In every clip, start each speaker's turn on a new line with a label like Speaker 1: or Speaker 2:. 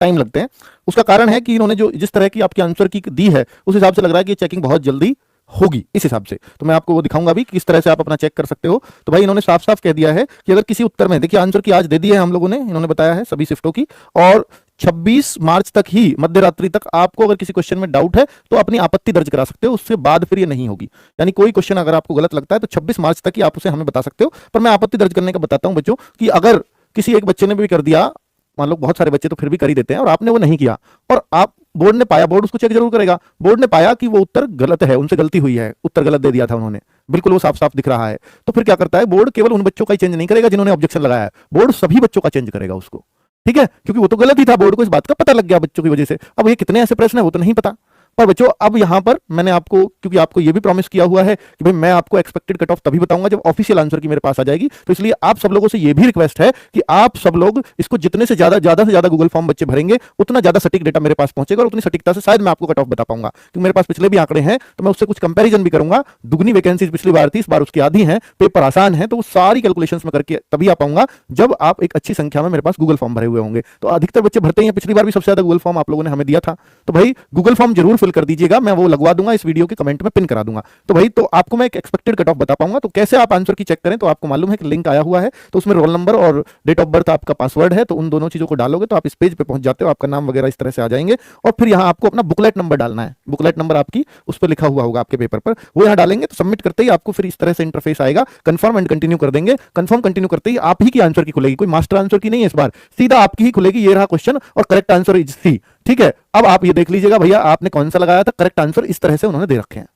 Speaker 1: Time लगते हैं। उसका कारण है कि इन्होंने जो जिस तरह की आपकी आंसर की दी है उस हिसाब से लग रहा है कि चेकिंग बहुत जल्दी होगी इस हिसाब से। तो मैं आपको वो दिखाऊंगा भी किस तरह से आप अपना चेक कर सकते हो। तो भाई इन्होंने साफ साफ कह दिया है कि अगर किसी उत्तर में, देखिए आंसर की आज दे दी है हम लोगों ने, इन्होंने बताया है सभी शिफ्टों की, और 26 मार्च तक ही मध्य रात्रि तक आपको अगर किसी क्वेश्चन में डाउट है तो अपनी आपत्ति दर्ज करा सकते हो, उससे बाद फिर ये नहीं होगी। यानी कोई क्वेश्चन अगर आपको गलत लगता है तो 26 मार्च तक ही आप उसे हमें बता सकते हो। पर मैं आपत्ति दर्ज करने का बताता हूं बच्चों कि अगर किसी एक बच्चे ने भी कर दिया, मान लो बहुत सारे बच्चे तो फिर भी कर ही देते हैं, और आपने वो नहीं किया और आप बोर्ड ने पाया, बोर्ड उसको चेक जरूर करेगा, बोर्ड ने पाया कि वो उत्तर गलत है, उनसे गलती हुई है, उत्तर गलत दे दिया था उन्होंने, बिल्कुल वो साफ साफ दिख रहा है, तो फिर क्या करता है बोर्ड, केवल उन बच्चों का ही चेंज नहीं करेगा जिन्होंने ऑब्जेक्शन लगाया है, बोर्ड सभी बच्चों का चेंज करेगा उसको। ठीक है, क्योंकि वो तो गलत ही था, बोर्ड को इस बात का पता लग गया बच्चों की वजह से। अब ये कितने ऐसे प्रश्न है वो तो नहीं पता, पर बच्चों अब यहां पर मैंने आपको, क्योंकि आपको ये भी प्रॉमिस किया हुआ है कि भाई मैं आपको एक्सपेक्टेड कट ऑफ तभी बताऊंगा जब ऑफिशियल आंसर की मेरे पास आ जाएगी, तो इसलिए आप सब लोगों से ये भी रिक्वेस्ट है कि आप सब लोग इसको जितने से ज्यादा गूगल फॉर्म बच्चे भरेंगे उतना ज्यादा सटीक डेटा मेरे पास पहुंचेगा, और उतनी सटीकता से शायद मैं आपको कट ऑफ बता पाऊंगा, क्योंकि मेरे पास पिछले भी आंकड़े हैं तो मैं उससे कुछ कंपेरिजन भी करूंगा। दुगनी वैकेंसीज पिछली बार थी, इस बार उसकी आधी है, पेपर आसान है, तो वो सारी कैलकुलेशंस में करके तभी आ पाऊंगा जब आप एक अच्छी संख्या में मेरे पास गूगल फॉर्म भरे हुए होंगे। तो अधिकतर बच्चे भरते हैं, पिछली बार भी सबसे ज्यादा गूगल फॉर्म आप लोगों ने हमें दिया था, तो भाई गूगल फॉर्म जरूर फिल कर दीजिएगा, मैं वो लगवा दूंगा, इस वीडियो के कमेंट में पिन करा दूंगा। तो भाई तो आपको मैं एक एक्सपेक्टेड कट ऑफ बता पाऊंगा। तो कैसे आप आंसर की चेक करें, तो आपको मालूम है कि लिंक आया हुआ है, तो उसमें रोल नंबर और डेट ऑफ बर्थ आपका पासवर्ड है, तो उन दोनों चीजों को डालोगे तो आप इस पेज पे पहुंच जाते हो, आपका नाम वगैरह इस तरह से आ जाएंगे, और फिर यहां आपको अपना बुकलेट नंबर डालना है, बुकलेट नंबर आपकी उस पर लिखा हुआ होगा आपके पेपर पर, वो यहां डालेंगे तो सबमिट करते ही आपको फिर इस तरह से इंटरफेस आएगा, कंफर्म एंड कंटिन्यू कर देंगे। कंफर्म कंटिन्यू करते ही आप ही की आंसर की खुलेगी, कोई मास्टर आंसर की नहीं है, इस बार सीधा आपकी ही खुलेगी, ये रहा क्वेश्चन और करेक्ट आंसर इज सी। ठीक है, अब आप ये देख लीजिएगा भैया आपने कौन सा लगाया था, करेक्ट आंसर इस तरह से उन्होंने दे रखे हैं,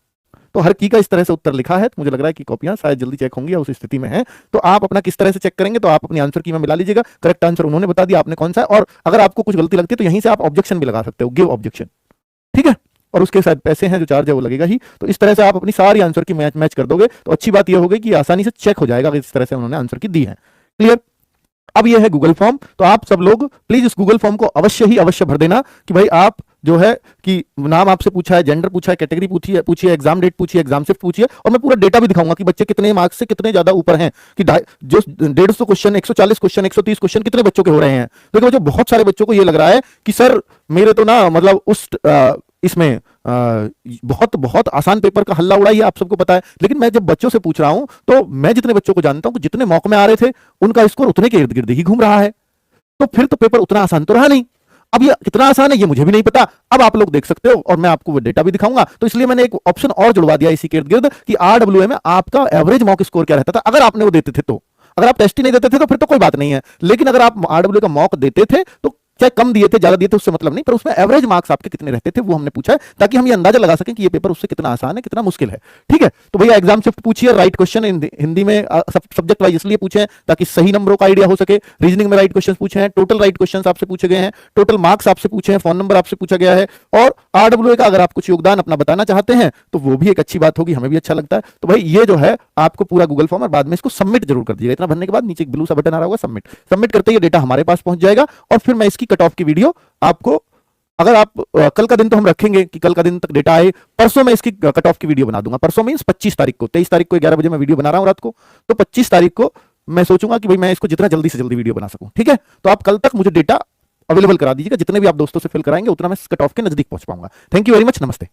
Speaker 1: तो हर की का इस तरह से उत्तर लिखा है, तो मुझे लग रहा है कि कॉपियां शायद जल्दी चेक होंगी या उस स्थिति में है। तो आप अपना किस तरह से चेक करेंगे, तो आप अपनी आंसर की में मिला लीजिएगा, करेक्ट आंसर उन्होंने बता दिया, आपने कौन सा है, और अगर आपको कुछ गलती लगती है तो यहीं से आप ऑब्जेक्शन भी लगा सकते हो, गिव ऑब्जेक्शन। ठीक है, और उसके साथ पैसे हैं जो चार्ज है वो लगेगा ही। तो इस तरह से आप अपनी सारी आंसर की मैच कर दोगे, तो अच्छी बात यह होगी कि आसानी से चेक हो जाएगा इस तरह से उन्होंने आंसर की दी है। क्लियर। अब ये है गूगल फॉर्म, तो आप सब लोग प्लीज इस गूगल फॉर्म को अवश्य भर देना कि भाई आप जो है कि नाम आपसे पूछा है, जेंडर पूछा है, कैटेगरी पूछी है, एग्जाम डेट पूछी है, एग्जाम शिफ्ट पूछी है, और मैं पूरा डेटा भी दिखाऊंगा कि बच्चे कितने मार्क्स से कितने ज्यादा ऊपर हैं, कि जो 150 क्वेश्चन, 140 क्वेश्चन, 130 क्वेश्चन कितने बच्चों के हो रहे हैं। तो देखो बहुत सारे बच्चों को ये लग रहा है कि सर मेरे तो ना मतलब उस इसमें बहुत बहुत आसान पेपर का हल्ला उड़ा, ये आप सबको पता है, लेकिन मैं जब बच्चों से पूछ रहा हूं तो मैं जितने बच्चों को जानता हूं कि जितने मौके में आ रहे थे उनका स्कोर उतने के इर्द गिर्द ही घूम रहा है, तो फिर तो पेपर उतना आसान तो रहा नहीं। अब ये कितना आसान है ये मुझे भी नहीं पता, अब आप लोग देख सकते हो और मैं आपको वो डेटा भी दिखाऊंगा, तो इसलिए मैंने एक ऑप्शन और जुड़वा दिया इसी के इर्द गिर्द कि आरडब्ल्यूए में आपका एवरेज मॉक स्कोर क्या रहता था, अगर आपने वो देते थे तो। अगर आप टेस्ट ही नहीं देते थे तो फिर तो कोई बात नहीं है, लेकिन अगर आप आरडब्ल्यूए का मॉक देते थे तो चाहे कम दिए थे ज्यादा दिए थे उससे मतलब नहीं, पर उसमें एवरेज मार्क्स आपके कितने रहते थे वो हमने पूछा है, ताकि हम ये अंदाजा लगा सकें कि ये पेपर उससे कितना आसान है कितना मुश्किल है। ठीक है, तो भैया एग्जाम शिफ्ट पूछिए, राइट क्वेश्चन हिंदी में सब्जेक्ट वाइज इसलिए पूछे हैं ताकि सही नंबरों का आइडिया हो सके, रीजनिंग में राइट क्वेश्चन पूछे हैं, टोटल राइट क्वेश्चन आपसे पूछे गए हैं, टोटल मार्क्स आपसे पूछे हैं, फोन नंबर आपसे पूछा गया है, और आरडब्ल्यूए का अगर आप कुछ योगदान अपना बताना चाहते हैं तो वो भी एक अच्छी बात होगी, हमें भी अच्छा लगता है। तो भाई ये जो है आपको पूरा गूगल फॉर्म, और बाद में इसको सबमिट जरूर कर दीजिएगा, इतना भरने के बाद नीचे एक ब्लू सा बटन आ रहा होगा सबमिट, सबमिट करते ही डेटा हमारे पास पहुंच जाएगा, और फिर मैं इसकी कट ऑफ की वीडियो आपको, अगर आप कल का दिन तो हम रखेंगे कि कल का दिन तक डेटा आए, परसों मैं इसकी कट ऑफ की वीडियो बना दूंगा, परसों मींस 25 तारीख को, 23 तारीख को 11 बजे मैं वीडियो बना रहा हूं रात को, तो 25 तारीख को मैं सोचूंगा कि भाई मैं इसको जितना जल्दी से जल्दी वीडियो बना सकूं। ठीक है, तो आप कल तक मुझे डेटा अवेलेबल करा दीजिएगा, जितने भी आप दोस्तों से फिल कराएंगे उतना मैं कट ऑफ के नजदीक पहुंच पाऊंगा। थैंक यू वेरी मच, नमस्ते।